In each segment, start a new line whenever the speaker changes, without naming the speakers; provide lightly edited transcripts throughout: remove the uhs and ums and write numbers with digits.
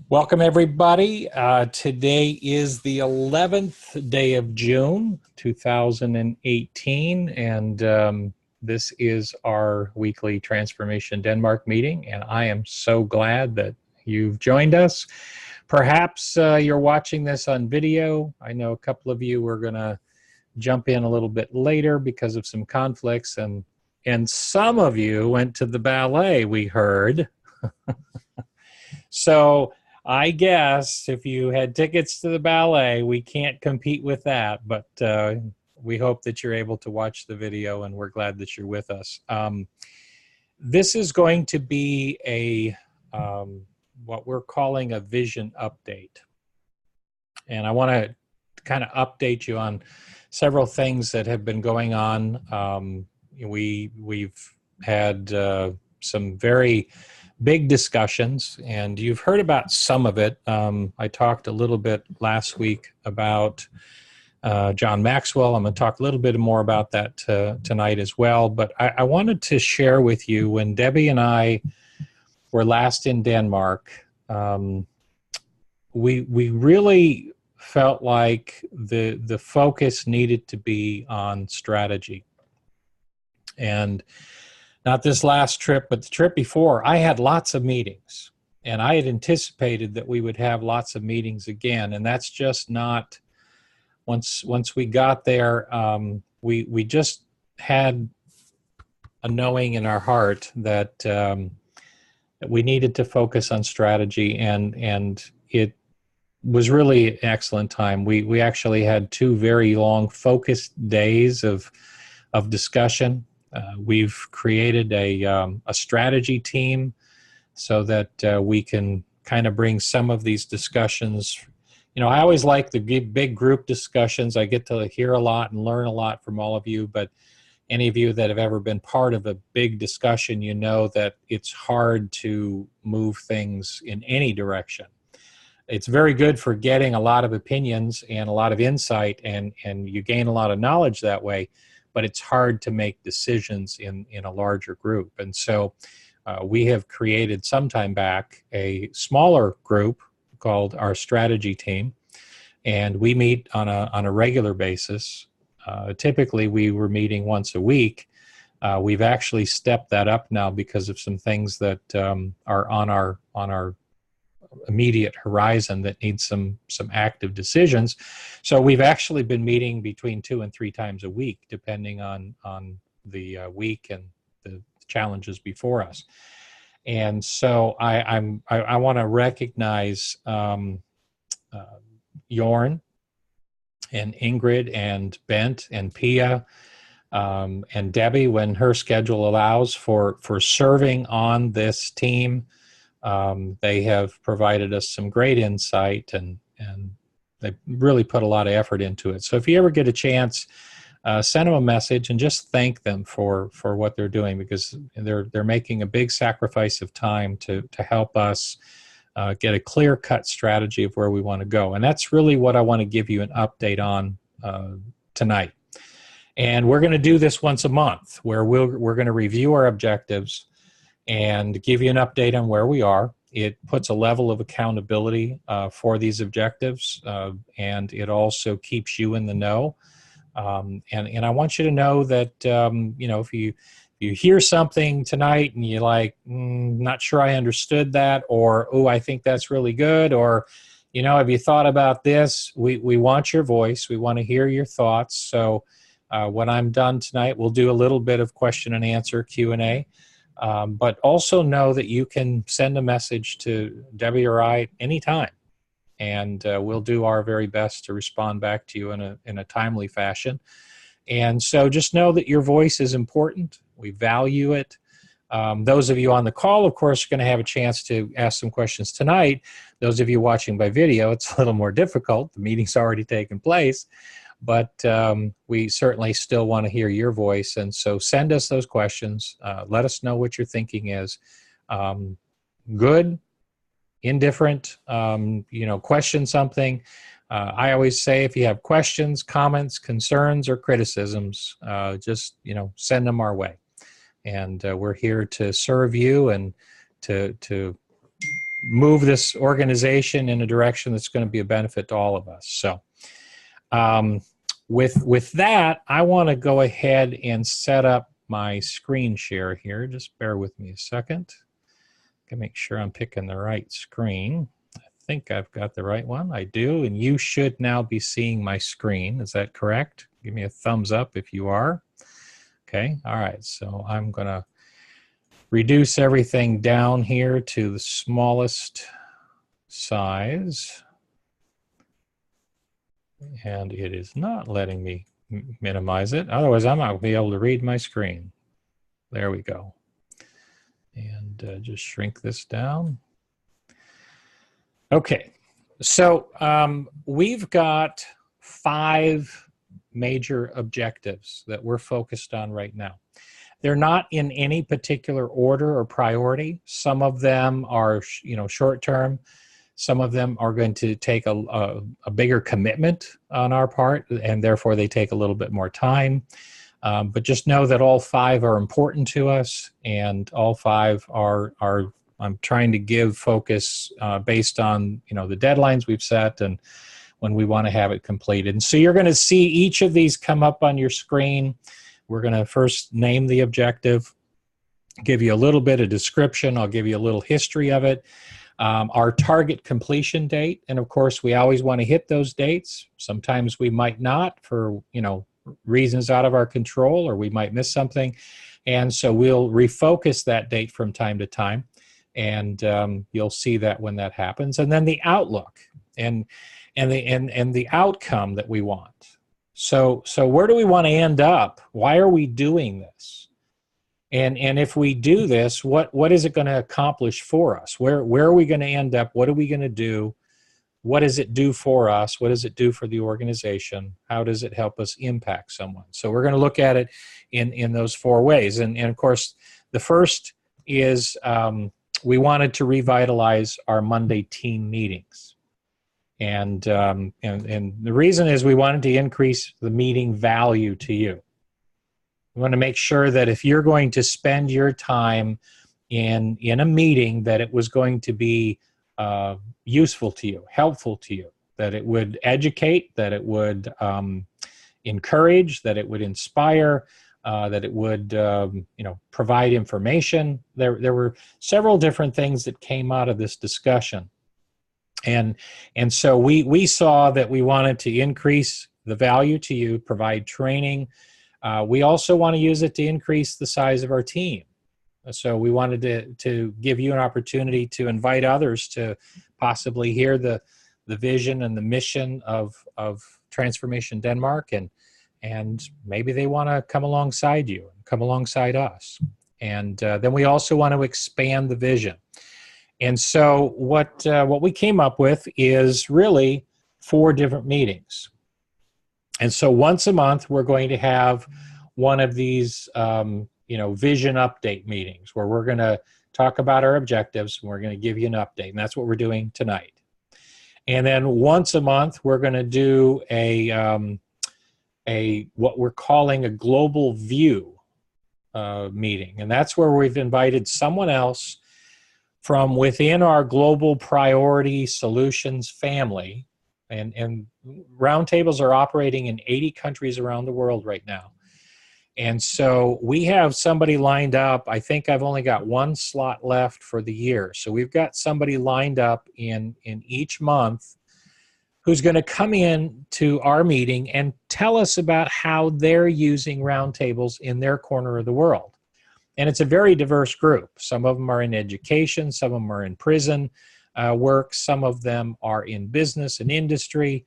Welcome, everybody. Today is the 11th day of June, 2018, and this is our weekly Transformation Denmark meeting, and I am so glad that you've joined us. Perhaps you're watching this on video. I know a couple of you are going to jump in a little bit later because of some conflicts, and some of you went to the ballet, we heard. So I guess if you had tickets to the ballet, we can't compete with that, but we hope that you're able to watch the video, and we're glad that you're with us. This is going to be what we're calling a vision update. And I want to kind of update you on several things that have been going on. We've had some very big discussions, and you've heard about some of it. I talked a little bit last week about John Maxwell. I'm going to talk a little bit more about that tonight as well. But I wanted to share with you, when Debbie and I were last in Denmark, we really felt like the focus needed to be on strategy. And not this last trip, but the trip before, I had lots of meetings, and I had anticipated that we would have lots of meetings again. And that's just not, once we got there, we just had a knowing in our heart that we needed to focus on strategy, and it was really an excellent time. We actually had two very long focused days of discussion. We've created a strategy team so that we can kind of bring some of these discussions. You know, I always like the big group discussions. I get to hear a lot and learn a lot from all of you, but any of you that have ever been part of a big discussion, you know that it's hard to move things in any direction. It's very good for getting a lot of opinions and a lot of insight, and you gain a lot of knowledge that way, but it's hard to make decisions in a larger group. And so we have created some time back a smaller group called our strategy team, and we meet on a regular basis. Typically we were meeting once a week. We've actually stepped that up now because of some things that are on our immediate horizon that need some active decisions. So we've actually been meeting between 2 and 3 times a week, depending on the week and the challenges before us. And so I want to recognize Jorn and Ingrid and Bent and Pia and Debbie, when her schedule allows, for serving on this team. They have provided us some great insight, and they really put a lot of effort into it. So if you ever get a chance, send them a message and just thank them for what they're doing, because they're making a big sacrifice of time to help us get a clear-cut strategy of where we want to go. And that's really what I want to give you an update on tonight. And we're going to do this once a month, where we're going to review our objectives and give you an update on where we are. It puts a level of accountability for these objectives, and it also keeps you in the know. And I want you to know that if you hear something tonight and you're like, not sure I understood that, or oh, I think that's really good, or have you thought about this? We want your voice. We want to hear your thoughts. So when I'm done tonight, we'll do a little bit of question and answer, Q&A. But also know that you can send a message to Debbie or I anytime, and we'll do our very best to respond back to you in a timely fashion. And so just know that your voice is important. We value it. Those of you on the call, of course, are going to have a chance to ask some questions tonight. Those of you watching by video, it's a little more difficult. The meeting's already taken place. But we certainly still want to hear your voice, and so send us those questions. Let us know what your thinking is. Good, indifferent, question something. I always say, if you have questions, comments, concerns, or criticisms, just send them our way. And we're here to serve you and to move this organization in a direction that's going to be a benefit to all of us. So with that, I want to go ahead and set up my screen share here. Just bear with me a second. I can make sure I'm picking the right screen. I think I've got the right one. I do, and you should now be seeing my screen. Is that correct? Give me a thumbs up if you are. Okay, all right, so I'm going to reduce everything down here to the smallest size. And it is not letting me minimize it. Otherwise, I'm not going to be able to read my screen. There we go. And just shrink this down. Okay, so we've got 5 major objectives that we're focused on right now. They're not in any particular order or priority. Some of them are, short term. Some of them are going to take a bigger commitment on our part, and therefore they take a little bit more time. But just know that all 5 are important to us, and all 5 are I'm trying to give focus based on the deadlines we've set and when we want to have it completed. And so you're going to see each of these come up on your screen. We're going to first name the objective, give you a little bit of description. I'll give you a little history of it. Our target completion date, and of course we always want to hit those dates. Sometimes we might not for reasons out of our control, or we might miss something, and so we'll refocus that date from time to time, and you'll see that when that happens. And then the outlook and the outcome that we want. So where do we want to end up? Why are we doing this? And if we do this, what is it going to accomplish for us? Where are we going to end up? What are we going to do? What does it do for us? What does it do for the organization? How does it help us impact someone? So we're going to look at it in those 4 ways. And of course, the first is we wanted to revitalize our Monday team meetings. And the reason is we wanted to increase the meeting value to you. We want to make sure that if you're going to spend your time in a meeting, that it was going to be useful to you, helpful to you, that it would educate, that it would encourage, that it would inspire, that it would provide information. There were several different things that came out of this discussion. And so we saw that we wanted to increase the value to you, provide training. We also want to use it to increase the size of our team. So we wanted to give you an opportunity to invite others to possibly hear the vision and the mission of Transformation Denmark, and maybe they want to come alongside you, come alongside us. And then we also want to expand the vision. And so what we came up with is really 4 different meetings. And so once a month, we're going to have one of these, vision update meetings where we're going to talk about our objectives and we're going to give you an update. And that's what we're doing tonight. And then once a month, we're going to do what we're calling a global view meeting. And that's where we've invited someone else from within our global priority solutions family. And roundtables are operating in 80 countries around the world right now. And so we have somebody lined up. I think I've only got 1 slot left for the year. So we've got somebody lined up in each month who's going to come in to our meeting and tell us about how they're using roundtables in their corner of the world. And it's a very diverse group. Some of them are in education, some of them are in prison work, some of them are in business and industry.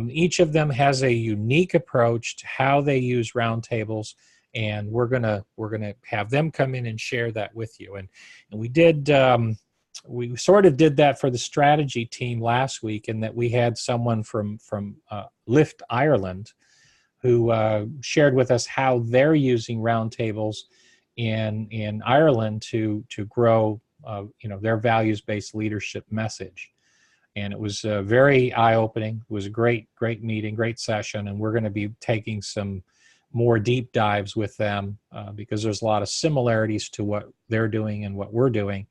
Each of them has a unique approach to how they use roundtables, and we're gonna have them come in and share that with you. And we sort of did that for the strategy team last week, in that we had someone from Lift Ireland who shared with us how they're using roundtables in Ireland to grow their values-based leadership message. And it was very eye-opening. It was a great meeting, great session, and we're going to be taking some more deep dives with them because there's a lot of similarities to what they're doing and what we're doing,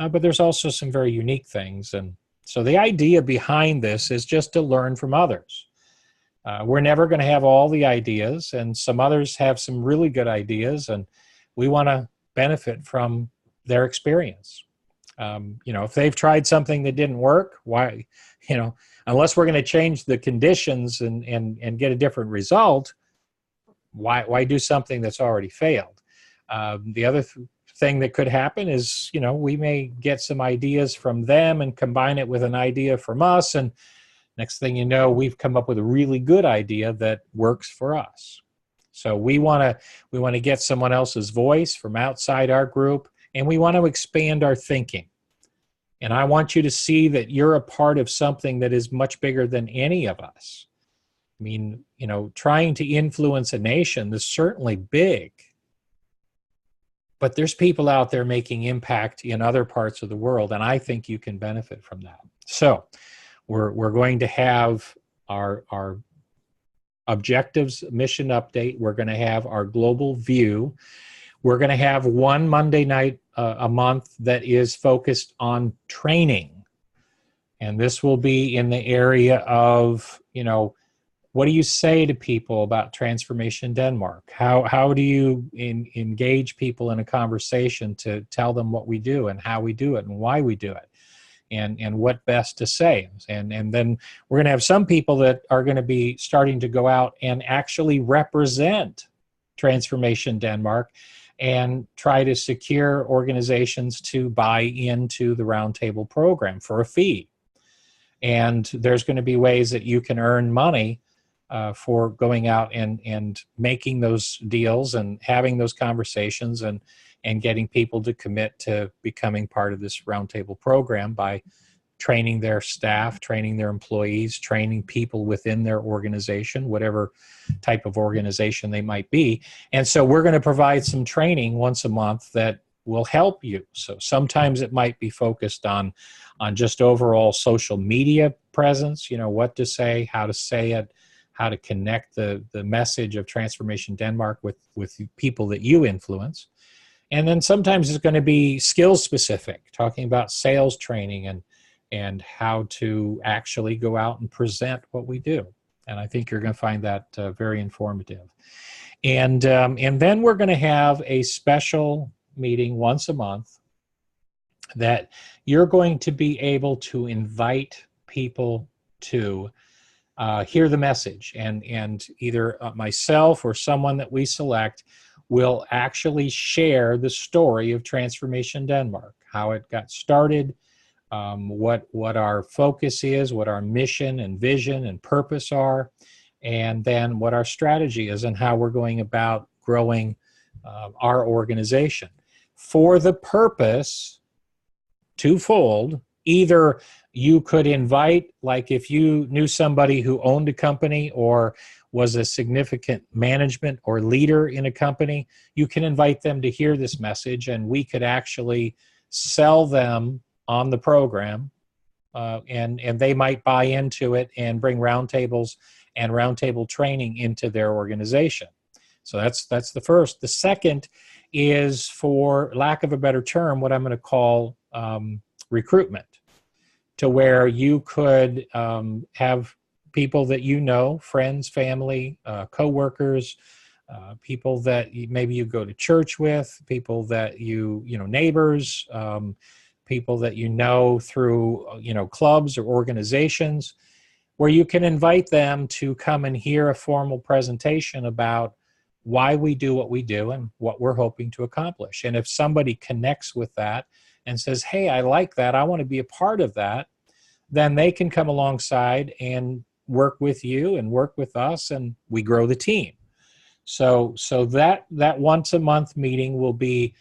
but there's also some very unique things. And so the idea behind this is just to learn from others. We're never going to have all the ideas, and some others have some really good ideas, and we want to benefit from their experience. If they've tried something that didn't work, why, unless we're going to change the conditions and get a different result, why do something that's already failed? The other thing that could happen is, we may get some ideas from them and combine it with an idea from us, and next thing you know, we've come up with a really good idea that works for us. So we want to get someone else's voice from outside our group, and we want to expand our thinking. And I want you to see that you're a part of something that is much bigger than any of us. I mean, trying to influence a nation is certainly big, but there's people out there making impact in other parts of the world, and I think you can benefit from that. So we're going to have our objectives mission update. We're going to have our global view. We're going to have one Monday night a month that is focused on training. And this will be in the area of, what do you say to people about Transformation Denmark? How do you engage people in a conversation to tell them what we do and how we do it and why we do it? And what best to say. And then we're going to have some people that are going to be starting to go out and actually represent Transformation Denmark and try to secure organizations to buy into the Roundtable program for a fee. And there's going to be ways that you can earn money for going out and making those deals and having those conversations and getting people to commit to becoming part of this Roundtable program by training their staff, training their employees, training people within their organization, whatever type of organization they might be. And so we're going to provide some training once a month that will help you. So sometimes it might be focused on just overall social media presence, what to say it, how to connect the message of Transformation Denmark with people that you influence. And then sometimes it's going to be skills specific, talking about sales training and how to actually go out and present what we do. And I think you're going to find that very informative. And then we're going to have a special meeting once a month that you're going to be able to invite people to hear the message. And either myself or someone that we select will actually share the story of Transformation Denmark, how it got started, what our focus is, what our mission and vision and purpose are, and then what our strategy is and how we're going about growing our organization. For the purpose, twofold, either you could invite, like if you knew somebody who owned a company or was a significant management or leader in a company, you can invite them to hear this message, and we could actually sell them on the program, and they might buy into it and bring roundtables and roundtable training into their organization. So that's the first. The second is, for lack of a better term, what I'm going to call recruitment, to where you could have people that friends, family, coworkers, people that maybe you go to church with, people that neighbors, people that through clubs or organizations, where you can invite them to come and hear a formal presentation about why we do what we do and what we're hoping to accomplish. And if somebody connects with that and says, hey, I like that, I want to be a part of that, then they can come alongside and work with you and work with us, and we grow the team. So that once a month meeting will be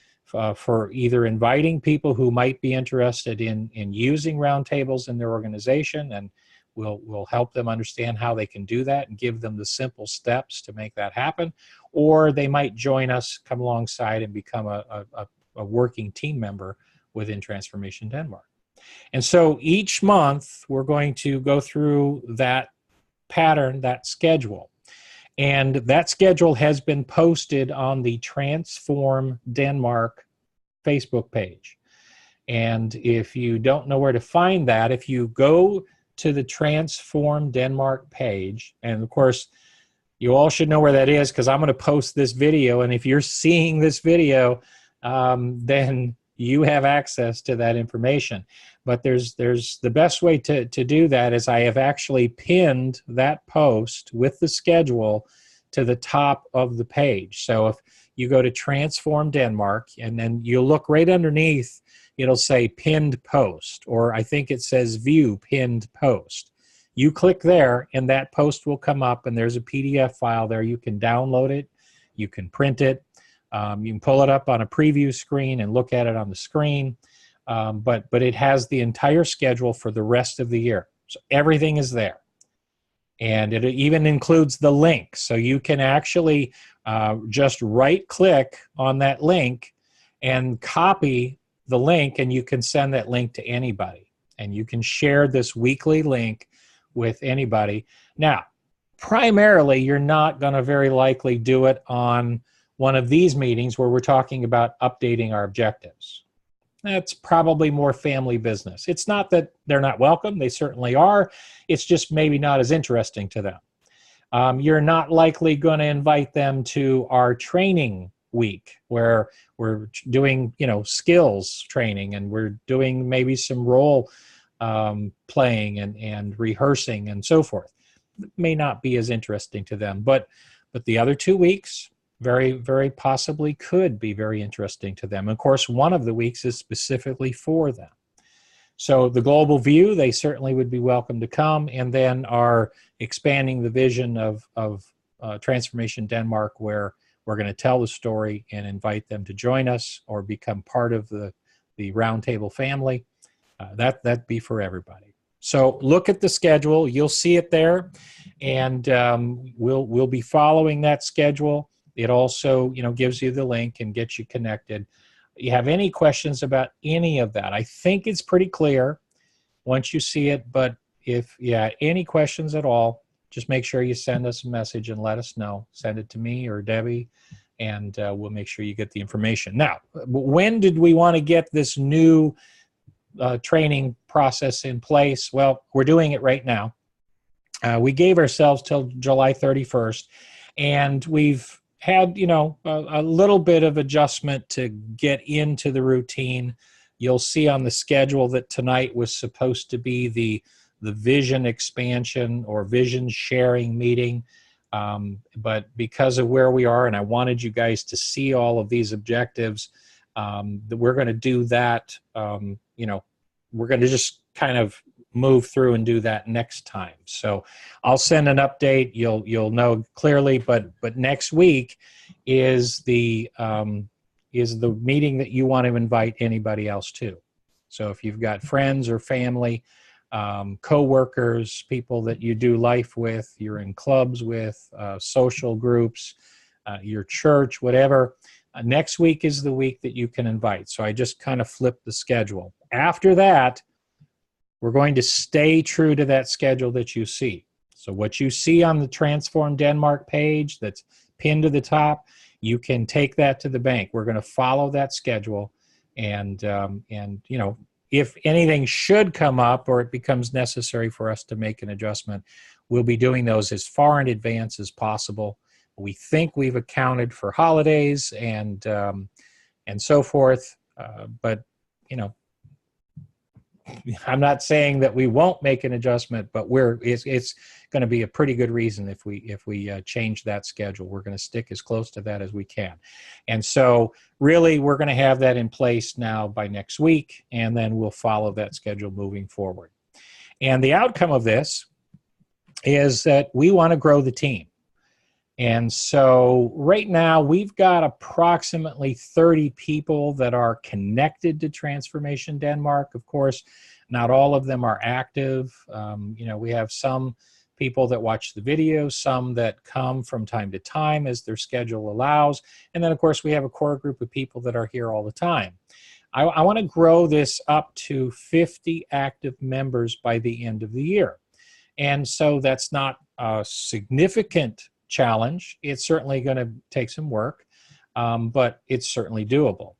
for either inviting people who might be interested in using roundtables in their organization, and we'll help them understand how they can do that and give them the simple steps to make that happen, or they might join us, come alongside and become a working team member within Transformation Denmark. And so each month we're going to go through that pattern, that schedule. And that schedule has been posted on the Transform Denmark Facebook page. And if you don't know where to find that, if you go to the Transform Denmark page, and of course, you all should know where that is because I'm going to post this video. And if you're seeing this video, then you have access to that information. But there's the best way to do that is I have actually pinned that post with the schedule to the top of the page. So if you go to Transform Denmark and then you look right underneath, it'll say pinned post, or I think it says view pinned post. You click there and that post will come up, and there's a PDF file there. You can download it, you can print it, you can pull it up on a preview screen and look at it on the screen, but it has the entire schedule for the rest of the year. So everything is there. And it even includes the link. So you can actually just right-click on that link and copy the link, and you can send that link to anybody. And you can share this weekly link with anybody. Now, primarily, you're not going to very likely do it on one of these meetings where we're talking about updating our objectives. That's probably more family business. It's not that they're not welcome. They certainly are. It's just maybe not as interesting to them. You're not likely going to invite them to our training week where we're doing, skills training, and we're doing maybe some role playing and rehearsing and so forth. It may not be as interesting to them, but the other 2 weeks very, very possibly could be very interesting to them. Of course, one of the weeks is specifically for them. So the global view, they certainly would be welcome to come, and then are expanding the vision of Transformation Denmark, where we're going to tell the story and invite them to join us or become part of the Roundtable family. That'd be for everybody. So look at the schedule. You'll see it there, and we'll be following that schedule. It also, gives you the link and gets you connected. You have any questions about any of that? I think it's pretty clear once you see it, but if any questions at all, just make sure you send us a message and let us know. Send it to me or Debbie, and we'll make sure you get the information. Now, when did we want to get this new training process in place? Well, we're doing it right now. We gave ourselves till July 31st, and we've had, a little bit of adjustment to get into the routine. You'll see on the schedule that tonight was supposed to be the vision expansion or vision sharing meeting. But because of where we are, and I wanted you guys to see all of these objectives, we're going to do that. We're going to just kind of move through and do that next time. So I'll send an update. You'll know clearly. But next week is the meeting that you want to invite anybody else to. So if you've got friends or family, co-workers, people that you do life with, you're in clubs with, social groups, your church, whatever, next week is the week that you can invite. So I just kind of flipped the schedule. After that, we're going to stay true to that schedule that you see. So what you see on the Transform Denmark page that's pinned to the top, you can take that to the bank. We're going to follow that schedule, and if anything should come up or it becomes necessary for us to make an adjustment, we'll be doing those as far in advance as possible. We think we've accounted for holidays and so forth, but I'm not saying that we won't make an adjustment, but it's going to be a pretty good reason if we change that schedule. We're going to stick as close to that as we can. And so really we're going to have that in place now by next week, and then we'll follow that schedule moving forward. And the outcome of this is that we want to grow the team. And so right now we've got approximately 30 people that are connected to Transformation Denmark. Of course, not all of them are active. We have some people that watch the videos, some that come from time to time as their schedule allows. And then, of course, we have a core group of people that are here all the time. I want to grow this up to 50 active members by the end of the year. And so that's not a significant challenge. It's certainly going to take some work, but it's certainly doable.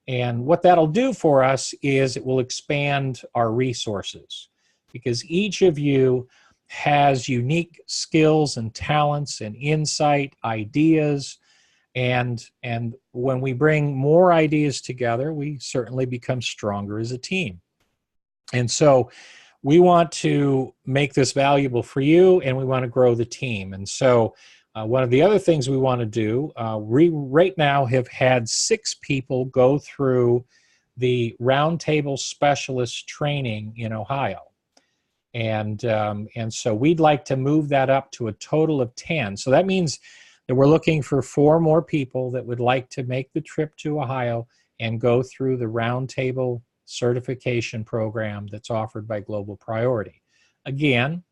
And what that'll do for us is it will expand our resources, because each of you has unique skills and talents and insight, ideas, and when we bring more ideas together, we certainly become stronger as a team. And so we want to make this valuable for you, and we want to grow the team. And so one of the other things we want to do, we right now have had 6 people go through the Roundtable Specialist training in Ohio. And so we'd like to move that up to a total of 10. So that means that we're looking for 4 more people that would like to make the trip to Ohio and go through the Roundtable certification program that's offered by Global Priority. Again,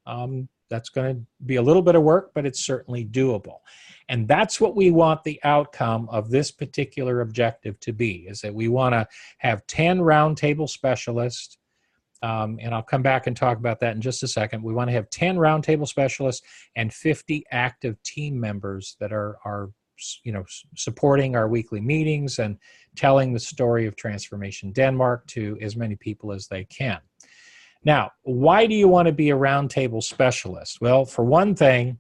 that's going to be a little bit of work, but it's certainly doable. And that's what we want the outcome of this particular objective to be, is that we want to have 10 Roundtable specialists, and I'll come back and talk about that in just a second. We want to have 10 Roundtable specialists and 50 active team members that are supporting our weekly meetings and telling the story of Transformation Denmark to as many people as they can. Now, why do you want to be a Roundtable specialist? Well, for one thing,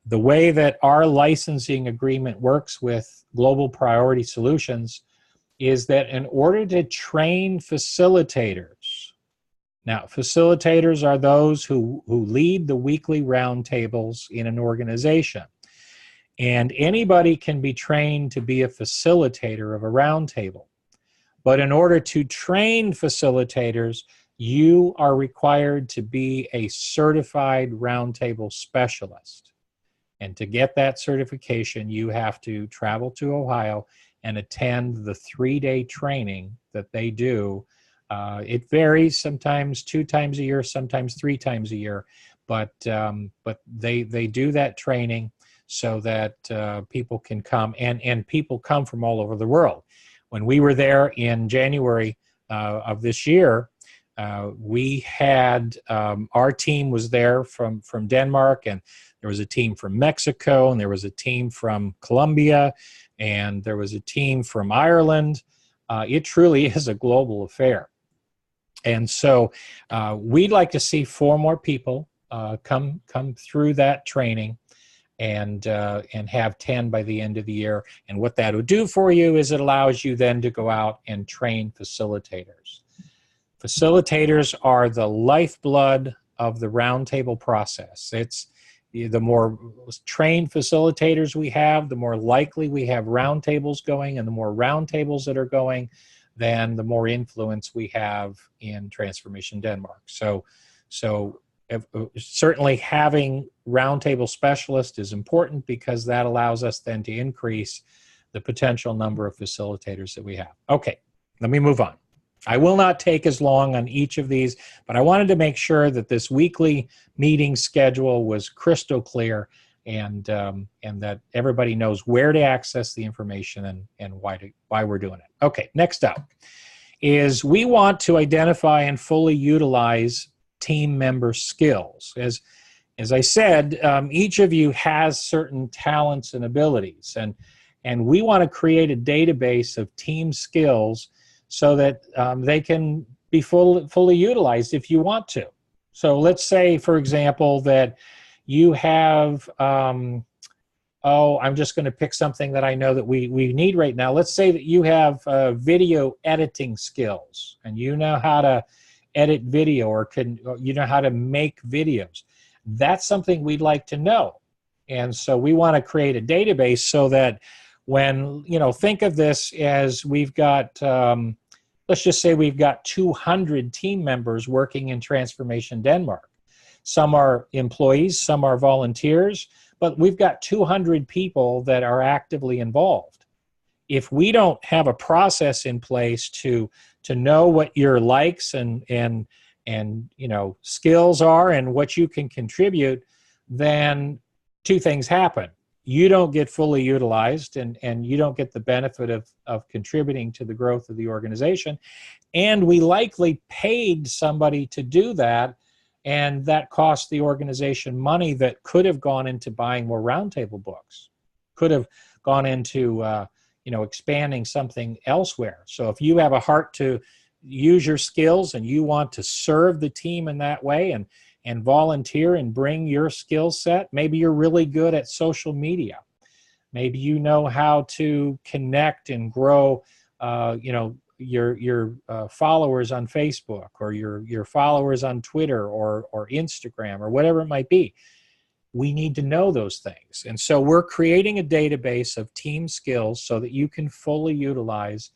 the way that our licensing agreement works with Global Priority Solutions is that in order to train facilitators, now facilitators are those who lead the weekly roundtables in an organization. And anybody can be trained to be a facilitator of a roundtable. But in order to train facilitators, you are required to be a certified roundtable specialist. And to get that certification, you have to travel to Ohio and attend the 3-day training that they do. It varies, sometimes 2 times a year, sometimes 3 times a year, but they do that training so that people can come, and people come from all over the world. When we were there in January of this year, we had, our team was there from Denmark, and there was a team from Mexico, and there was a team from Colombia, and there was a team from Ireland. It truly is a global affair. And so we'd like to see 4 more people come through that training, and have 10 by the end of the year. And what that would do for you is it allows you then to go out and train facilitators. Facilitators are the lifeblood of the roundtable process. It's the more trained facilitators we have, the more likely we have roundtables going, and the more roundtables that are going, then the more influence we have in Transformation Denmark. So certainly having roundtable specialists is important, because that allows us then to increase the potential number of facilitators that we have. Okay, let me move on. I will not take as long on each of these, but I wanted to make sure that this weekly meeting schedule was crystal clear, and that everybody knows where to access the information and why we're doing it. Okay, next up is we want to identify and fully utilize team member skills. As I said, each of you has certain talents and abilities, and we want to create a database of team skills so that they can be fully utilized if you want to. So let's say, for example, that you have, I'm just going to pick something that I know that we need right now. Let's say that you have video editing skills, and you know how to edit video, or you know how to make videos. That's something we'd like to know. And so we want to create a database so that when, think of this as we've got, let's just say we've got 200 team members working in Transformation Denmark. Some are employees, some are volunteers, but we've got 200 people that are actively involved. If we don't have a process in place to know what your likes and skills are and what you can contribute, then 2 things happen. You don't get fully utilized, and you don't get the benefit of contributing to the growth of the organization. And we likely paid somebody to do that, and that cost the organization money that could have gone into buying more roundtable books, could have gone into expanding something elsewhere. So if you have a heart to use your skills and you want to serve the team in that way and volunteer and bring your skill set, maybe you're really good at social media. Maybe you know how to connect and grow, your followers on Facebook, or your followers on Twitter or Instagram, or whatever it might be. We need to know those things. And so we're creating a database of team skills so that you can fully utilize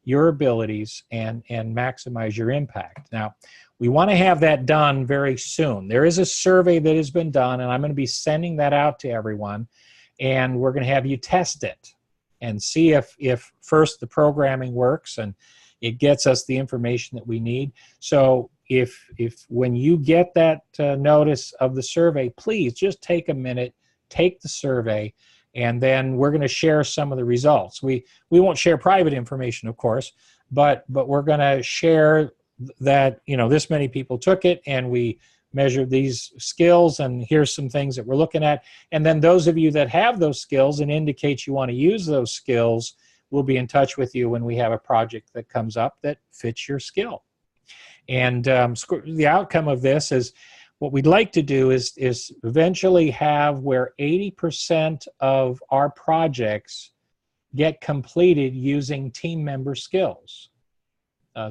your abilities and maximize your impact. Now, we want to have that done very soon. There is a survey that has been done, and I'm going to be sending that out to everyone, and we're going to have you test it and see if first the programming works and it gets us the information that we need. So if when you get that notice of the survey, please just take a minute, take the survey, and then we're going to share some of the results. We won't share private information, of course, but we're going to share that this many people took it, and we measured these skills, and here's some things that we're looking at. And then those of you that have those skills and indicate you want to use those skills, we'll be in touch with you when we have a project that comes up that fits your skill. And the outcome of this is, what we'd like to do is eventually have where 80% of our projects get completed using team member skills.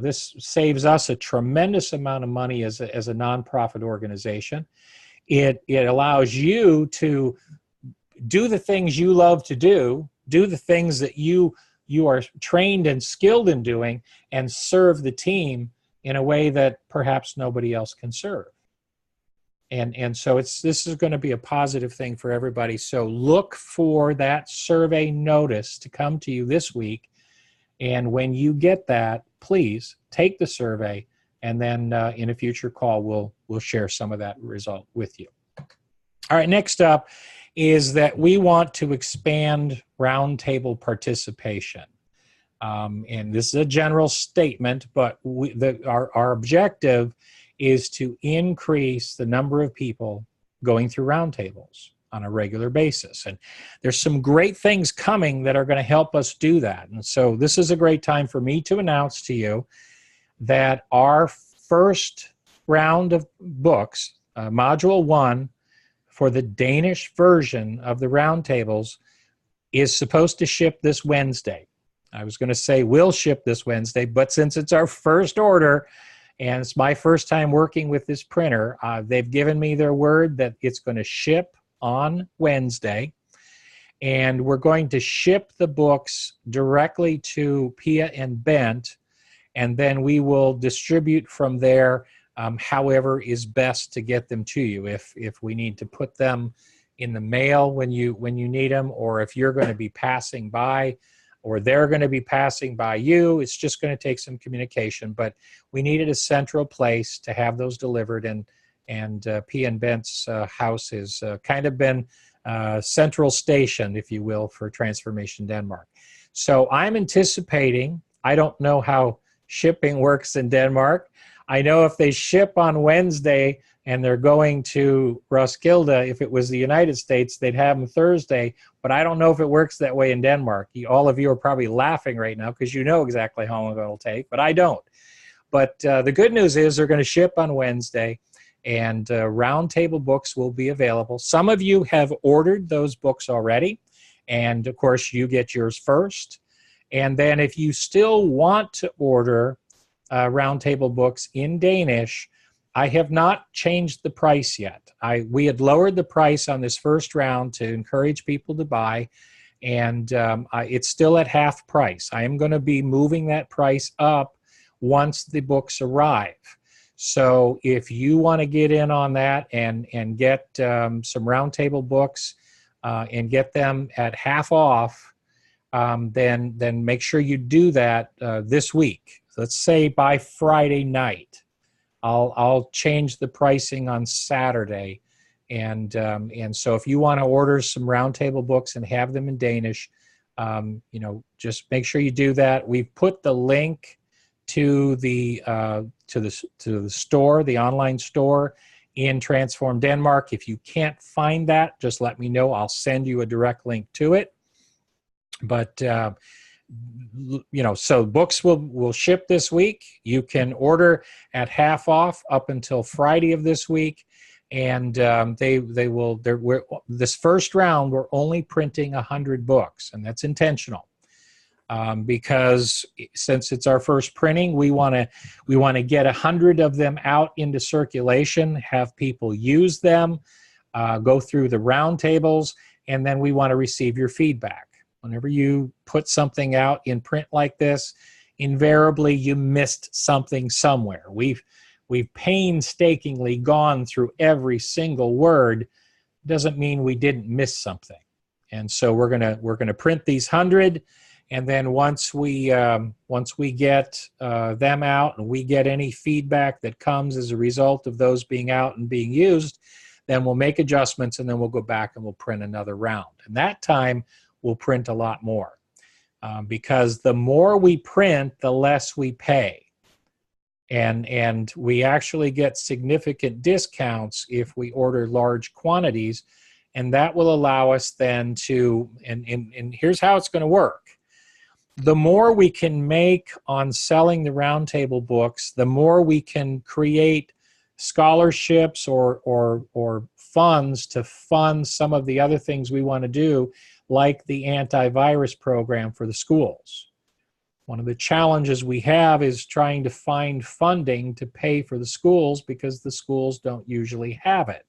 This saves us a tremendous amount of money as a nonprofit organization. It allows you to do the things you love to do the things that you are trained and skilled in doing, and serve the team in a way that perhaps nobody else can serve. And so this is going to be a positive thing for everybody. So look for that survey notice to come to you this week. And when you get that, please take the survey, and then in a future call, we'll share some of that result with you. All right, next up is that we want to expand roundtable participation. And this is a general statement, but our objective is to increase the number of people going through roundtables on a regular basis. And there's some great things coming that are going to help us do that. And so this is a great time for me to announce to you that our first round of books, Module 1, for the Danish version of the roundtables, is supposed to ship this Wednesday. I was going to say we'll ship this Wednesday, but since it's our first order, and it's my first time working with this printer, they've given me their word that it's going to ship on Wednesday. And we're going to ship the books directly to Pia and Bent, and then we will distribute from there however is best to get them to you. If we need to put them in the mail when you need them, or if you're going to be passing by, or they're going to be passing by you, it's just going to take some communication. But we needed a central place to have those delivered, and P. and Bent's house has kind of been central station, if you will, for Transformation Denmark. So I'm anticipating, I don't know how shipping works in Denmark. I know if they ship on Wednesday and they're going to Roskilde, if it was the United States, they'd have them Thursday. But I don't know if it works that way in Denmark. All of you are probably laughing right now because you know exactly how long it'll take, but I don't. But the good news is they're going to ship on Wednesday, and roundtable books will be available. Some of you have ordered those books already, and of course you get yours first. And then if you still want to order roundtable books in Danish, I have not changed the price yet. We had lowered the price on this first round to encourage people to buy, and it's still at half price. I am going to be moving that price up once the books arrive. So if you want to get in on that and get some roundtable books and get them at half off, then make sure you do that this week. Let's say by Friday night. I'll change the pricing on Saturday, and so if you want to order some roundtable books and have them in Danish, just make sure you do that. We've put the link to the store, the online store in Transform Denmark. If you can't find that, just let me know. I'll send you a direct link to it. But so books will ship this week. You can order at half off up until Friday of this week, and this first round we're only printing 100 books, and that's intentional. Because since it's our first printing, we want to get 100 of them out into circulation, have people use them, go through the roundtables, and then we want to receive your feedback. Whenever you put something out in print like this, invariably you missed something somewhere. We've painstakingly gone through every single word. Doesn't mean we didn't miss something. And so we're gonna print these 100. And then once we get them out and we get any feedback that comes as a result of those being out and being used, then we'll make adjustments, and then we'll go back and we'll print another round. And that time we'll print a lot more, because the more we print, the less we pay. And we actually get significant discounts if we order large quantities, and that will allow us then to, and here's how it's going to work. The more we can make on selling the roundtable books, the more we can create scholarships or funds to fund some of the other things we want to do, like the antivirus program for the schools. One of the challenges we have is trying to find funding to pay for the schools, because the schools don't usually have it.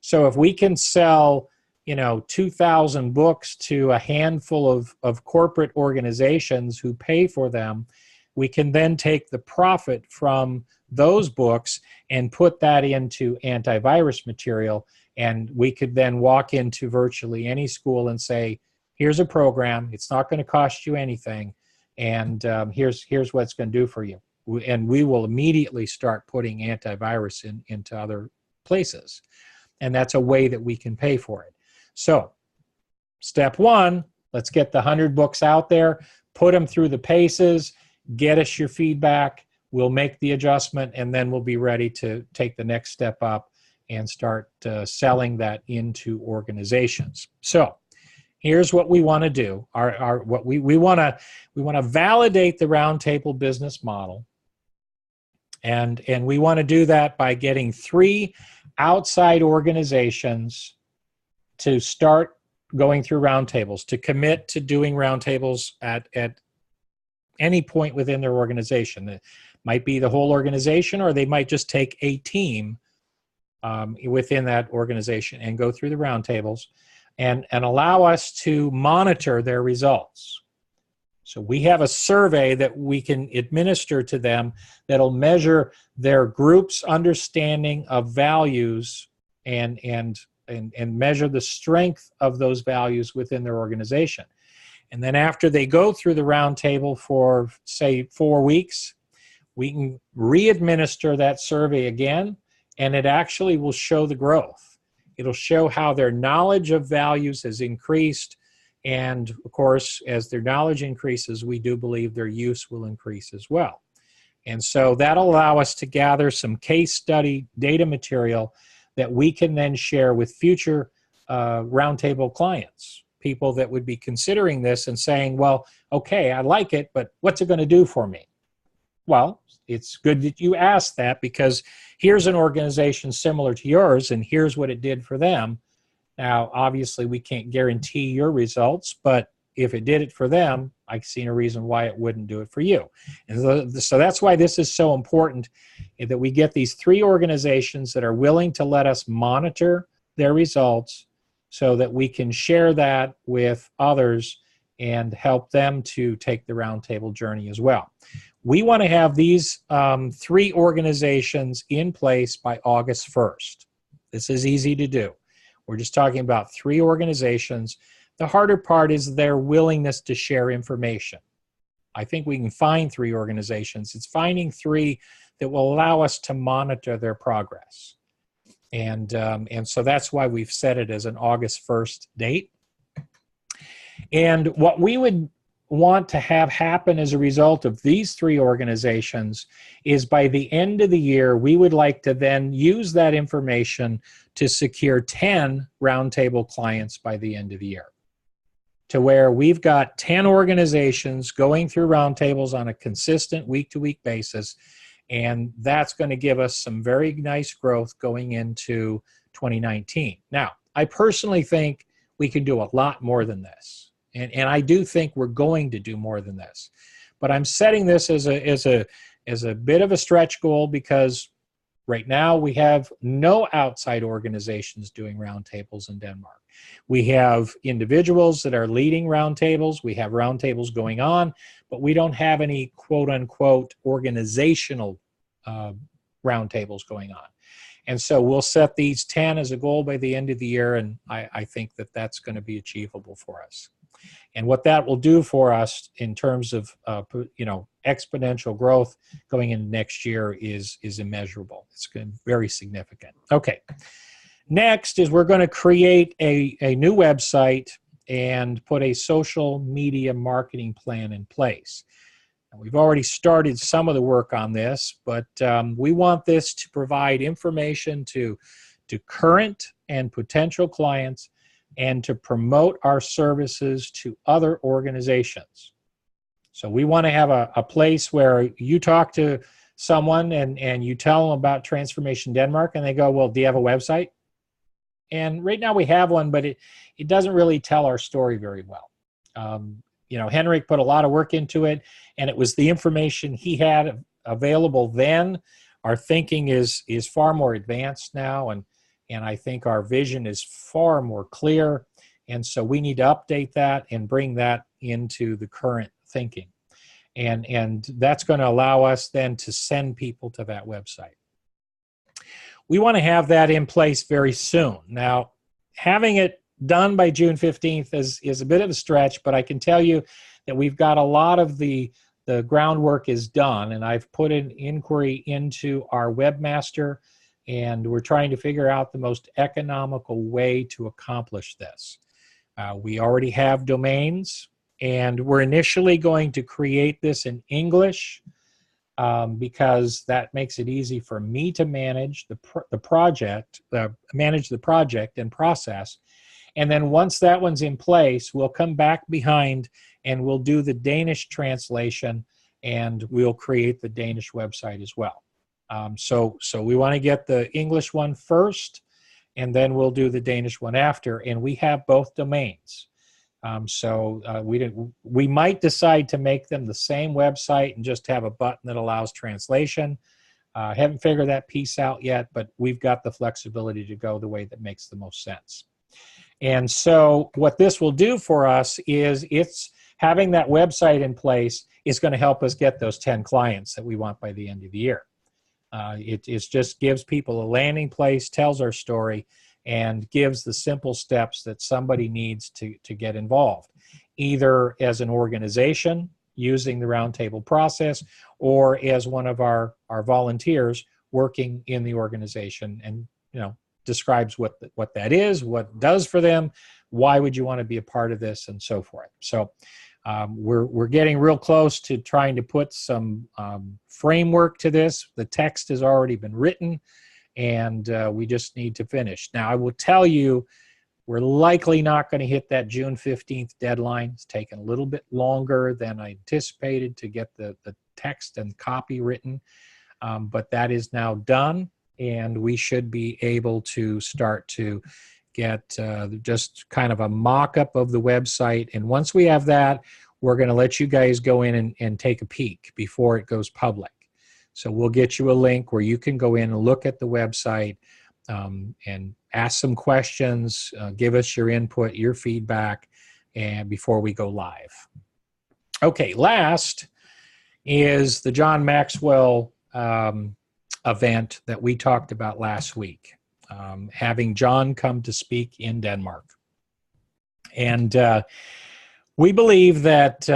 So if we can sell 2,000 books to a handful of corporate organizations who pay for them, we can then take the profit from those books and put that into antivirus material, and we could then walk into virtually any school and say, here's a program, it's not going to cost you anything, and here's what it's going to do for you. And we will immediately start putting antivirus into other places, and that's a way that we can pay for it. So, step one, let's get the 100 books out there, put them through the paces, get us your feedback, we'll make the adjustment, and then we'll be ready to take the next step up and start selling that into organizations. So, here's what we want to do. We want to validate the roundtable business model, and we want to do that by getting 3 outside organizations to start going through roundtables, to commit to doing roundtables at any point within their organization. It might be the whole organization, or they might just take a team within that organization and go through the roundtables and allow us to monitor their results. So we have a survey that we can administer to them that'll measure their group's understanding of values and measure the strength of those values within their organization. And then after they go through the roundtable for, say, 4 weeks, we can re-administer that survey again, and it actually will show the growth. It'll show how their knowledge of values has increased, and of course, as their knowledge increases, we do believe their use will increase as well. And so that'll allow us to gather some case study data material that we can then share with future roundtable clients, people that would be considering this and saying, well, okay, I like it, but what's it going to do for me? Well, it's good that you asked that, because here's an organization similar to yours, and here's what it did for them. Now, obviously, we can't guarantee your results, but if it did it for them, I see no reason why it wouldn't do it for you. And so that's why this is so important, that we get these 3 organizations that are willing to let us monitor their results so that we can share that with others and help them to take the roundtable journey as well. We want to have these 3 organizations in place by August 1st. This is easy to do. We're just talking about 3 organizations. The harder part is their willingness to share information. I think we can find 3 organizations. It's finding 3 that will allow us to monitor their progress. And so that's why we've set it as an August 1st date. And what we would want to have happen as a result of these 3 organizations is by the end of the year, we would like to then use that information to secure 10 roundtable clients by the end of the year. to where we've got 10 organizations going through roundtables on a consistent week-to-week basis, and that's going to give us some very nice growth going into 2019. Now, I personally think we can do a lot more than this, and I do think we're going to do more than this. But I'm setting this as a bit of a stretch goal because right now we have no outside organizations doing roundtables in Denmark. We have individuals that are leading roundtables. We have roundtables going on, but we don't have any quote-unquote organizational roundtables going on. And so we'll set these 10 as a goal by the end of the year, and I think that that's going to be achievable for us. And what that will do for us in terms of exponential growth going into next year is immeasurable. It's going to be very significant. Okay. Next is we're going to create a new website and put a social media marketing plan in place. And we've already started some of the work on this, but we want this to provide information to current and potential clients and to promote our services to other organizations. So we want to have a place where you talk to someone and you tell them about Transformation Denmark and they go, well, do you have a website? And right now we have one, but it doesn't really tell our story very well. Henrik put a lot of work into it, and it was the information he had available then. Our thinking is far more advanced now, and I think our vision is far more clear. And so we need to update that and bring that into the current thinking. And that's going to allow us then to send people to that website. We want to have that in place very soon. Now, having it done by June 15th is a bit of a stretch, but I can tell you that we've got a lot of the groundwork is done, and I've put an inquiry into our webmaster, and we're trying to figure out the most economical way to accomplish this. We already have domains, and we're initially going to create this in English because that makes it easy for me to manage the project and process. And then once that one's in place, we'll come back behind and we'll do the Danish translation, and we'll create the Danish website as well. So we want to get the English one first, and then we'll do the Danish one after, and we have both domains. We might decide to make them the same website and just have a button that allows translation. I haven't figured that piece out yet, but we've got the flexibility to go the way that makes the most sense. And so what this will do for us is having that website in place is going to help us get those 10 clients that we want by the end of the year. It just gives people a landing place, tells our story, and gives the simple steps that somebody needs to get involved, either as an organization using the roundtable process or as one of our volunteers working in the organization, and describes what that is, what it does for them, why would you want to be a part of this, and so forth. So we're getting real close to trying to put some framework to this. The text has already been written, and we just need to finish. Now, I will tell you, we're likely not going to hit that June 15th deadline. It's taken a little bit longer than I anticipated to get the text and copy written, but that is now done, and we should be able to start to get just kind of a mock-up of the website. And once we have that, we're going to let you guys go in and take a peek before it goes public. So we'll get you a link where you can go in and look at the website and ask some questions, give us your input, your feedback, and before we go live. Okay, last is the John Maxwell event that we talked about last week, having John come to speak in Denmark. And we believe that,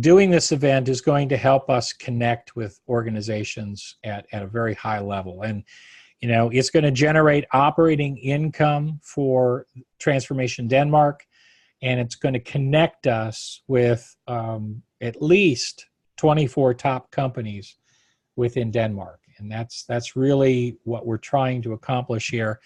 doing this event is going to help us connect with organizations at a very high level. And, it's going to generate operating income for Transformation Denmark, and it's going to connect us with at least 24 top companies within Denmark. And that's really what we're trying to accomplish here.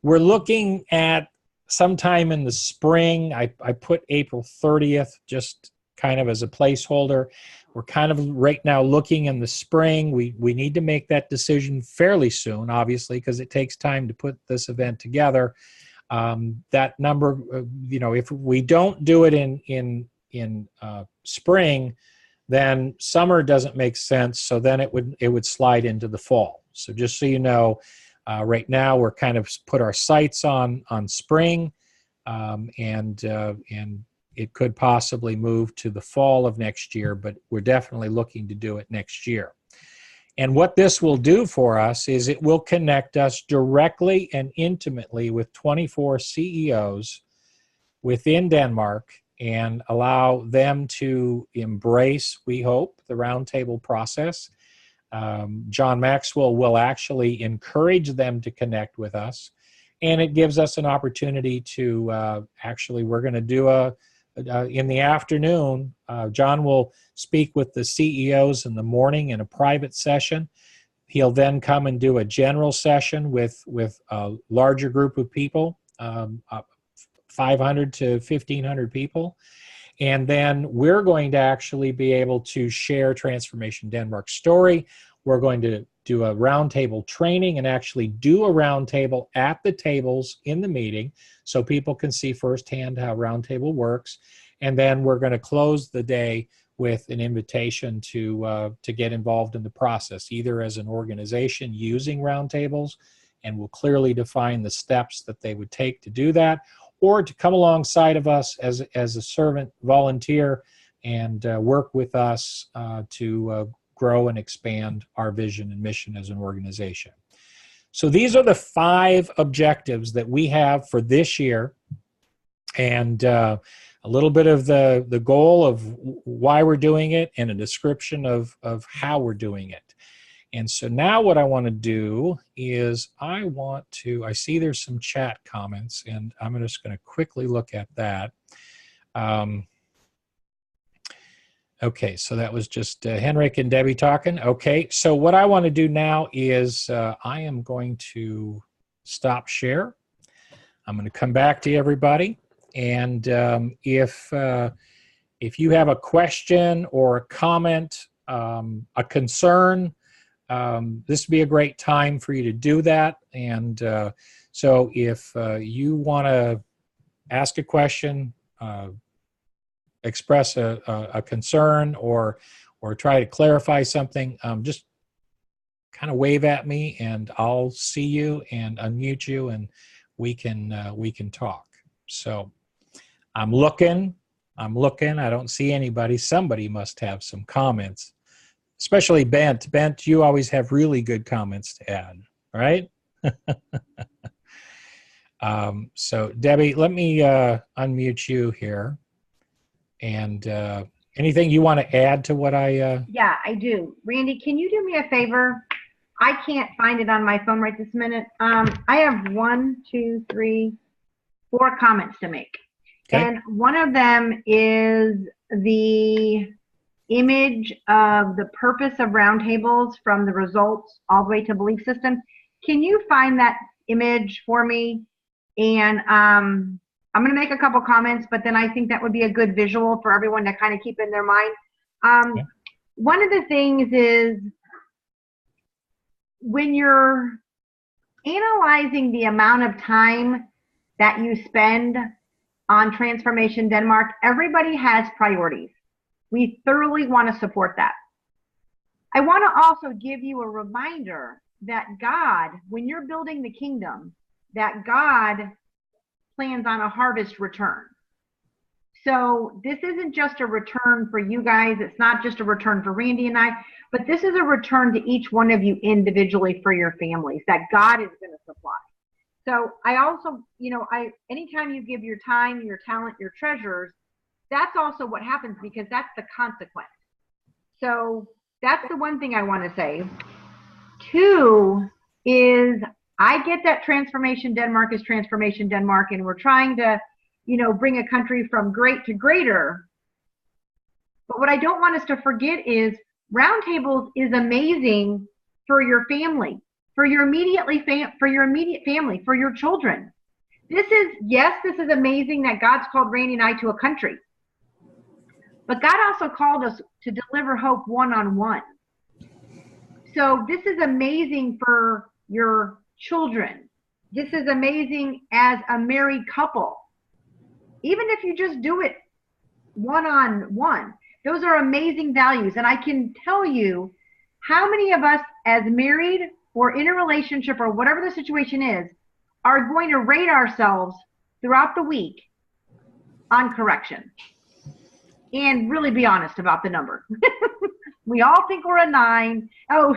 We're looking at sometime in the spring. I put April 30th just kind of as a placeholder. We're kind of right now looking in the spring. We need to make that decision fairly soon, obviously, because it takes time to put this event together. That number, if we don't do it in spring, then summer doesn't make sense. So then it would slide into the fall. So just so you know, right now we're kind of put our sights on spring, and it could possibly move to the fall of next year, but we're definitely looking to do it next year. And what this will do for us is it will connect us directly and intimately with 24 CEOs within Denmark and allow them to embrace, we hope, the roundtable process. John Maxwell will actually encourage them to connect with us, and it gives us an opportunity to we're going to do in the afternoon, John will speak with the CEOs in the morning in a private session. He'll then come and do a general session with a larger group of people, 500 to 1,500 people. And then we're going to actually be able to share Transformation Denmark's story. We're going to do a roundtable training and actually do a roundtable at the tables in the meeting so people can see firsthand how roundtable works. And then we're going to close the day with an invitation to get involved in the process, either as an organization using roundtables, and we'll clearly define the steps that they would take to do that, or to come alongside of us as a servant volunteer and work with us to grow and expand our vision and mission as an organization. So these are the 5 objectives that we have for this year, and a little bit of the goal of why we're doing it and a description of how we're doing it. And so now what I want to do is I see there's some chat comments, and I'm just going to quickly look at that. Okay, so that was just Henrik and Debbie talking. Okay, so what I want to do now is I am going to stop share. I'm going to come back to everybody, and if you have a question or a comment, a concern, this would be a great time for you to do that. And so if you want to ask a question, express a concern, or try to clarify something, just kind of wave at me and I'll see you and unmute you, and we can talk. So I'm looking, I don't see anybody. Somebody must have some comments, especially Bent. Bent, you always have really good comments to add, right? So Debbie, let me unmute you here. And anything you want to add to what I...
Yeah, I do. Randy, can you do me a favor? I can't find it on my phone right this minute. I have 1, 2, 3, 4 comments to make. Okay. And one of them is the image of the purpose of roundtables from the results all the way to belief systems. Can you find that image for me? And I'm going to make a couple comments, but then I think that would be a good visual for everyone to kind of keep in their mind. Yeah. One of the things is when you're analyzing the amount of time that you spend on Transformation Denmark, everybody has priorities. We thoroughly want to support that. I want to also give you a reminder that God, when you're building the kingdom, that God plans on a harvest return. So this isn't just a return for you guys. It's not just a return for Randy and I, but this is a return to each one of you individually for your families that God is going to supply. So I also, anytime you give your time, your talent, your treasures, that's also what happens, because that's the consequence. So that's the one thing I want to say. 2 is, I get that Transformation Denmark is Transformation Denmark, and we're trying to, bring a country from great to greater. But what I don't want us to forget is Roundtables is amazing for your family, for your immediate family, for your children. this is amazing that God's called Randy and I to a country. But God also called us to deliver hope one-on-one. So this is amazing for your children. This is amazing as a married couple. Even if you just do it one-on-one, those are amazing values. And I can tell you how many of us as married or in a relationship or whatever the situation is, are going to rate ourselves throughout the week on correction. And really be honest about the number. We all think we're a 9. Oh,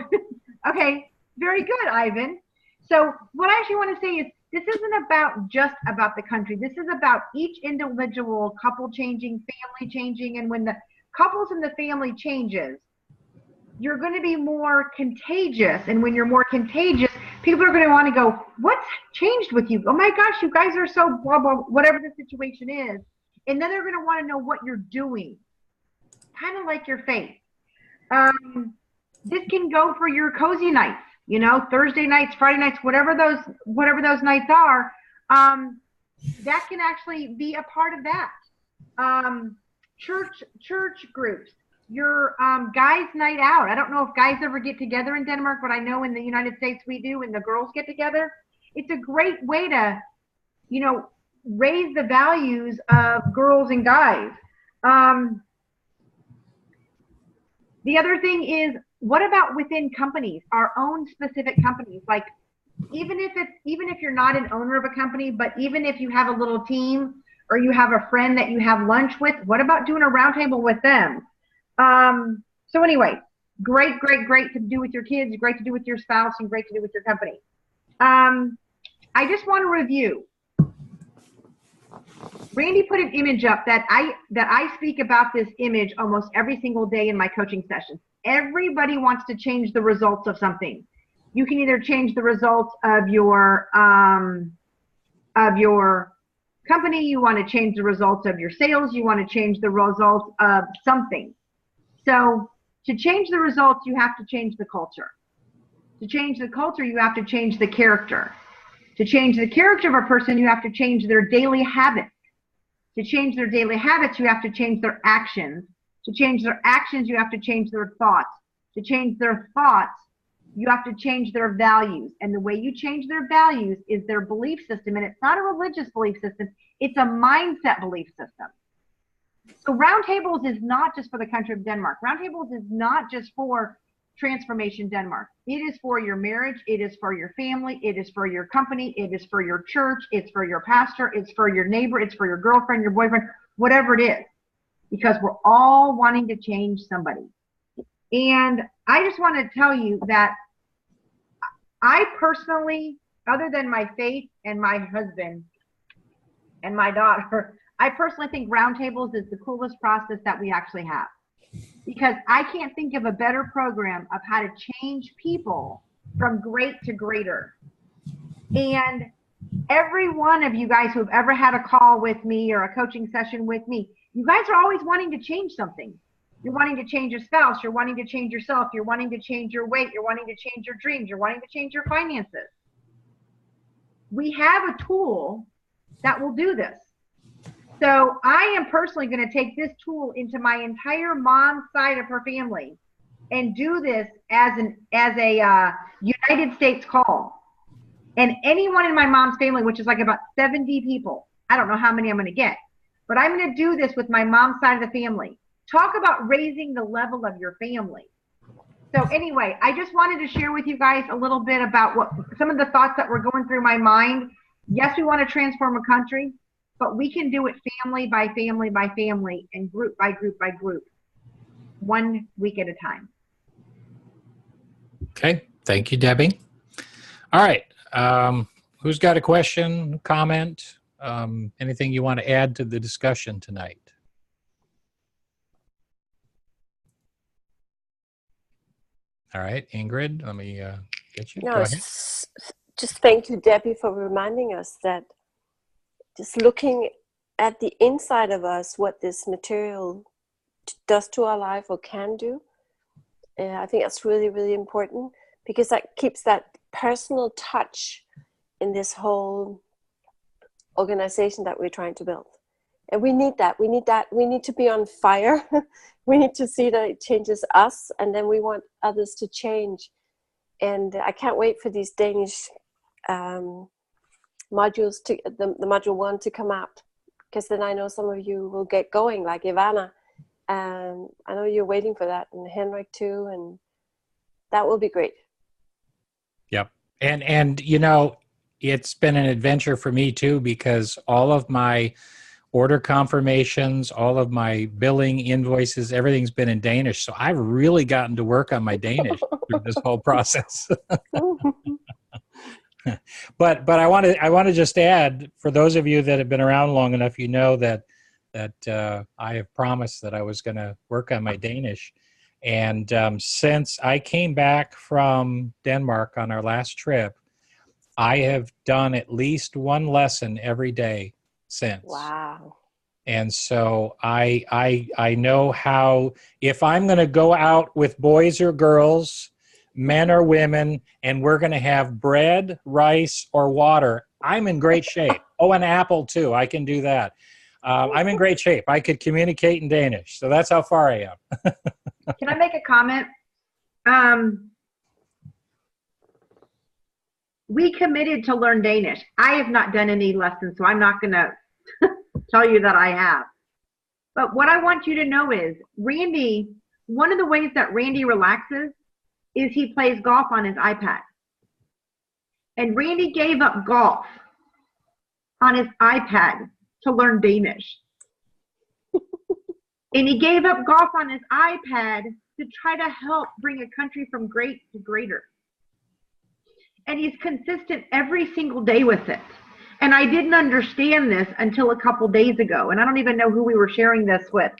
okay. Very good, Ivan. So what I actually want to say is this isn't about just about the country. This is about each individual couple changing, family changing. And when the couples in the family changes, you're going to be more contagious. And when you're more contagious, people are going to want to go, what's changed with you? Oh my gosh, you guys are so blah, blah, whatever the situation is. And then they're going to want to know what you're doing. Kind of like your faith. This can go for your cozy nights, you know, Thursday nights, Friday nights, whatever those nights are. That can actually be a part of that. Church groups, your guys' night out. I don't know if guys ever get together in Denmark, but I know in the United States we do, and the girls get together. It's a great way to, you know, raise the values of girls and guys. The other thing is, what about within companies, our own specific companies? Like, even if you're not an owner of a company, but even if you have a little team or you have a friend that you have lunch with, what about doing a roundtable with them? So anyway, great to do with your kids, great to do with your spouse, and great to do with your company. I just want to review. Randy put an image up that I speak about this image almost every single day in my coaching sessions. Everybody wants to change the results of something. You can either change the results of your company, you want to change the results of your sales, you want to change the results of something. So to change the results, you have to change the culture. To change the culture, you have to change the character. To change the character of a person, you have to change their daily habits. To change their daily habits, you have to change their actions. To change their actions, you have to change their thoughts. To change their thoughts, you have to change their values. And the way you change their values is their belief system. And it's not a religious belief system. It's a mindset belief system. So Roundtables is not just for the country of Denmark. Roundtables is not just for Transformation Denmark. It is for your marriage. It is for your family. It is for your company. It is for your church. It's for your pastor. It's for your neighbor. It's for your girlfriend, your boyfriend, whatever it is. Because we're all wanting to change somebody. And I just want to tell you that I personally, other than my faith and my husband and my daughter, I personally think Roundtables is the coolest process that we actually have. Because I can't think of a better program of how to change people from great to greater. And every one of you guys who have ever had a call with me or a coaching session with me, you guys are always wanting to change something. You're wanting to change your spouse. You're wanting to change yourself. You're wanting to change your weight. You're wanting to change your dreams. You're wanting to change your finances. We have a tool that will do this. So I am personally going to take this tool into my entire mom's side of her family and do this as a United States call. And anyone in my mom's family, which is like about 70 people, I don't know how many I'm going to get, but I'm going to do this with my mom's side of the family. Talk about raising the level of your family. So anyway, I just wanted to share with you guys a little bit about what some of the thoughts that were going through my mind. Yes, we want to transform a country, but we can do it family by family by family and group by group by group, 1 week at a time.
Okay. Thank you, Debbie. All right. Who's got a question, comment, anything you want to add to the discussion tonight? All right, Ingrid, let me get you.
No,
Go ahead.
just thank you, Debbie, for reminding us that just looking at the inside of us, what this material does to our life or can do. I think that's really, really important because that keeps that personal touch in this whole organization that we're trying to build. And we need that. We need that. We need to be on fire. We need to see that it changes us, and then we want others to change. And I can't wait for these Danish modules, the module 1 to come out, because then I know some of you will get going, like Ivana. And I know you're waiting for that, and Henrik too, and that will be great.
Yep. And you know, it's been an adventure for me too, because all of my order confirmations, all of my billing invoices, everything's been in Danish. So I've really gotten to work on my Danish through this whole process. But I want to just add, for those of you that have been around long enough, you know that I have promised that I was going to work on my Danish. And since I came back from Denmark on our last trip, I have done at least one lesson every day since.
Wow.
And so I know how, if I'm going to go out with boys or girls, men or women, and we're going to have bread, rice, or water, I'm in great shape. Oh, an apple too. I can do that. I'm in great shape. I could communicate in Danish. So that's how far I am.
Can I make a comment? We committed to learn Danish. I have not done any lessons, so I'm not going to tell you that I have. But what I want you to know is, Randy, one of the ways that Randy relaxes is he plays golf on his iPad. And Randy gave up golf on his iPad to learn Danish. And he gave up golf on his iPad to try to help bring a country from great to greater. And he's consistent every single day with it. And I didn't understand this until a couple days ago. And I don't even know who we were sharing this with.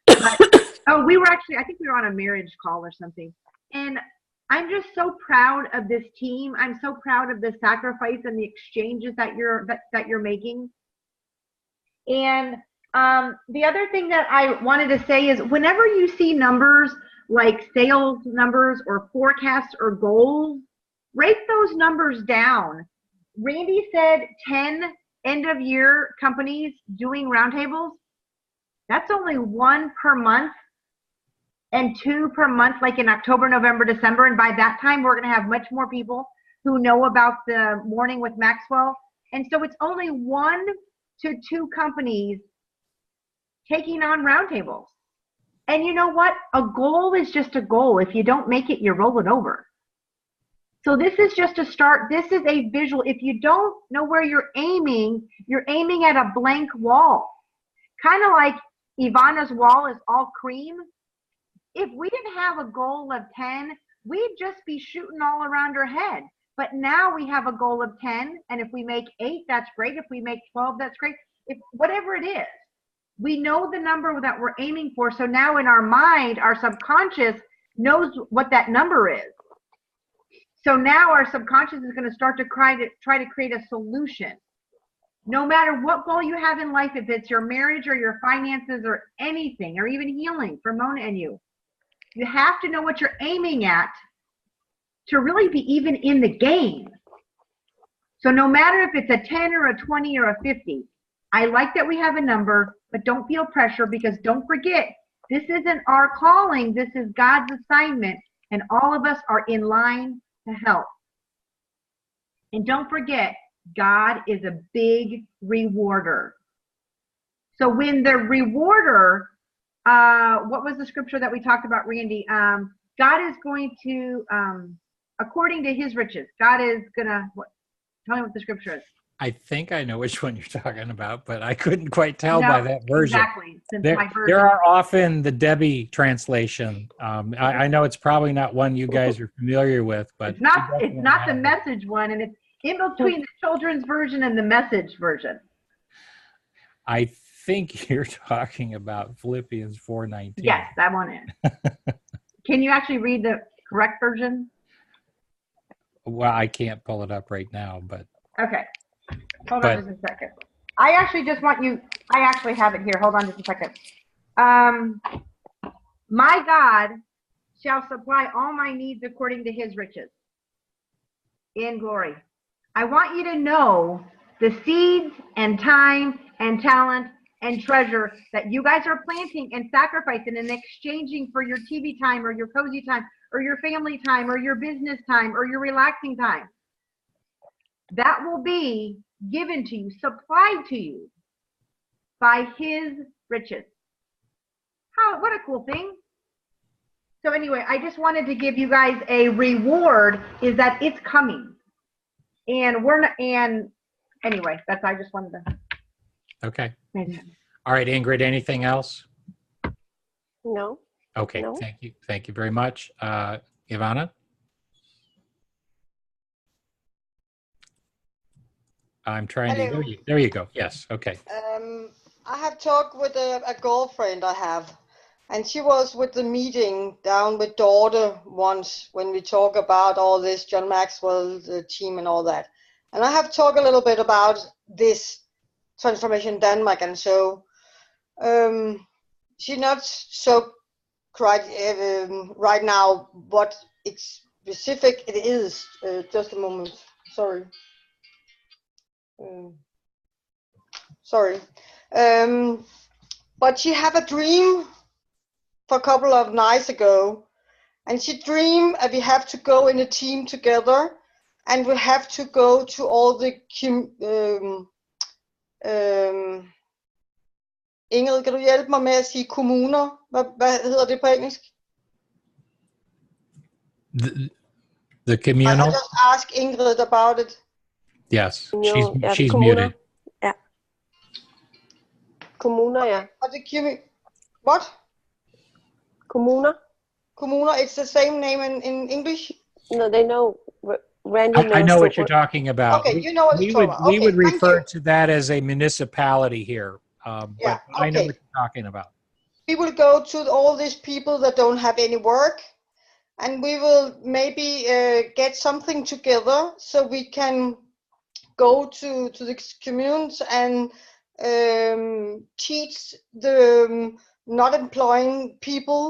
But, we were actually, I think we were on a marriage call or something. And I'm just so proud of this team. I'm so proud of the sacrifice and the exchanges that you're making. And the other thing that I wanted to say is, whenever you see numbers like sales numbers or forecasts or goals, write those numbers down. Randy said 10 end of year companies doing roundtables. That's only 1 per month and 2 per month, like in October, November, December. And by that time, we're going to have much more people who know about the Morning with Maxwell. And so it's only 1 to 2 companies taking on roundtables. And you know what? A goal is just a goal. If you don't make it, you roll it over. So this is just a start. This is a visual. If you don't know where you're aiming at a blank wall. Kind of like Ivana's wall is all cream. If we didn't have a goal of 10, we'd just be shooting all around her head. But now we have a goal of 10, and if we make 8, that's great. If we make 12, that's great. If whatever it is, we know the number that we're aiming for. So now in our mind, our subconscious knows what that number is. So now our subconscious is going to start to try to create a solution. No matter what goal you have in life, if it's your marriage or your finances or anything, or even healing for Mona and you have to know what you're aiming at to really be even in the game. So no matter if it's a 10 or a 20 or a 50, I like that we have a number, but don't feel pressure, because don't forget, this isn't our calling. This is God's assignment, and all of us are in line to help. And don't forget, God is a big rewarder. So when the rewarder, what was the scripture that we talked about, Randy? God is going to, according to his riches, God is going to, tell me what the scripture is.
I think I know which one you're talking about, but I couldn't quite tell by that version.
Exactly.
There are often the Debbie translation. I know it's probably not one you guys are familiar with, but
it's not the Message one, and it's in between the children's version and the Message version.
I think you're talking about Philippians 4:19.
Yes, that one is. Can you actually read the correct version?
Well, I can't pull it up right now, but
okay. Hold on just a second. I actually have it here. Hold on just a second. My God shall supply all my needs according to his riches in glory. I want you to know the seeds and time and talent and treasure that you guys are planting and sacrificing and exchanging for your TV time or your cozy time or your family time or your business time or your relaxing time. That will be given to you, supplied to you by his riches. What a cool thing. So anyway, I just wanted to give you guys a reward, is that it's coming. And we're not, and anyway, I just wanted to.
Okay. All right, Ingrid, anything else?
No.
Okay,
No.
thank you. Thank you very much. Ivana? I'm trying to,
Hello.
there you go. Yes, okay.
I have talked with a girlfriend I have, and she was with the meeting down with daughter once when we talk about all this, John Maxwell, the team and all that. And I have talked a little bit about this Transformation Denmark, and so she's not so quite right now what it's specific it is. Just a moment, sorry. Sorry. But she had a dream for a couple of nights ago, and she dreamed that we have to go in a team together, and we have to go to all the Ingrid, kan du hjælpe mig med at sige kommuner? Hvad hedder det på engelsk?
The communal?
I just asked Ingrid about it.
Yes,
No,
she's
kommuner.
muted.
Yeah. Kommuner, yeah.
What?
Kommuner?
Kommuner, it's the same name in English?
No, they know. Randy knows.
I know what you're talking about.
Okay, you know what you're talking about.
We
Okay,
would
thank
refer
you.
to that as a municipality here,
Yeah,
but I know
okay.
what you're talking about.
We will go to all these people that don't have any work, and we will maybe get something together so we can go to the communes and teach the not employing people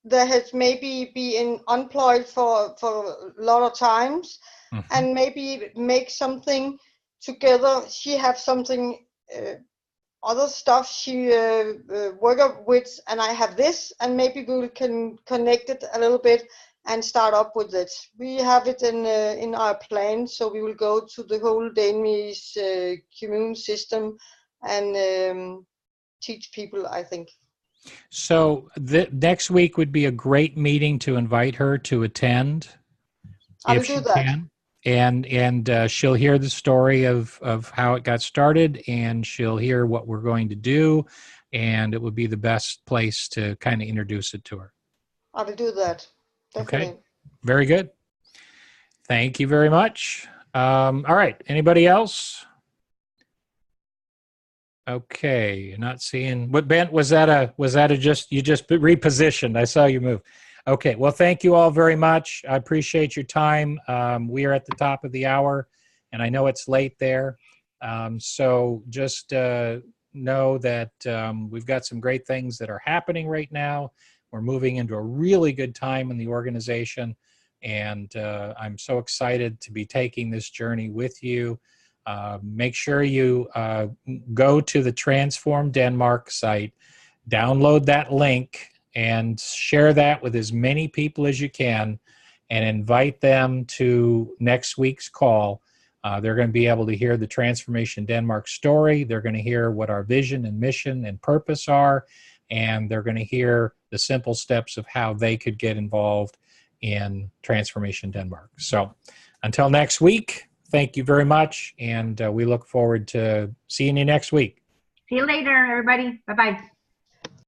that has maybe been unemployed for a lot of times, and maybe make something together. She have something other stuff she work with, and I have this, and maybe we can connect it a little bit and start up with it. We have it in our plan, so we will go to the whole Danish commune system and teach people, I think.
So next week would be a great meeting to invite her to attend.
I will
if
do
she
that.
can. And she'll hear the story of how it got started, and she'll hear what we're going to do, and it would be the best place to kind of introduce it to her.
I will do that. Definitely.
Okay, very good. Thank you very much. All right, anybody else? Okay, not seeing what, Bent, was that a just, you just repositioned? I saw you move. Okay, well, thank you all very much. I appreciate your time. We are at the top of the hour, and I know it's late there. So just know that we've got some great things that are happening right now. We're moving into a really good time in the organization, and I'm so excited to be taking this journey with you. Make sure you go to the Transform Denmark site, download that link, and share that with as many people as you can, and invite them to next week's call. They're going to be able to hear the Transformation Denmark story. They're going to hear what our vision and mission and purpose are, and they're going to hear the simple steps of how they could get involved in Transformation Denmark. So until next week, thank you very much, and we look forward to seeing you next week.
See you later, everybody. Bye-bye.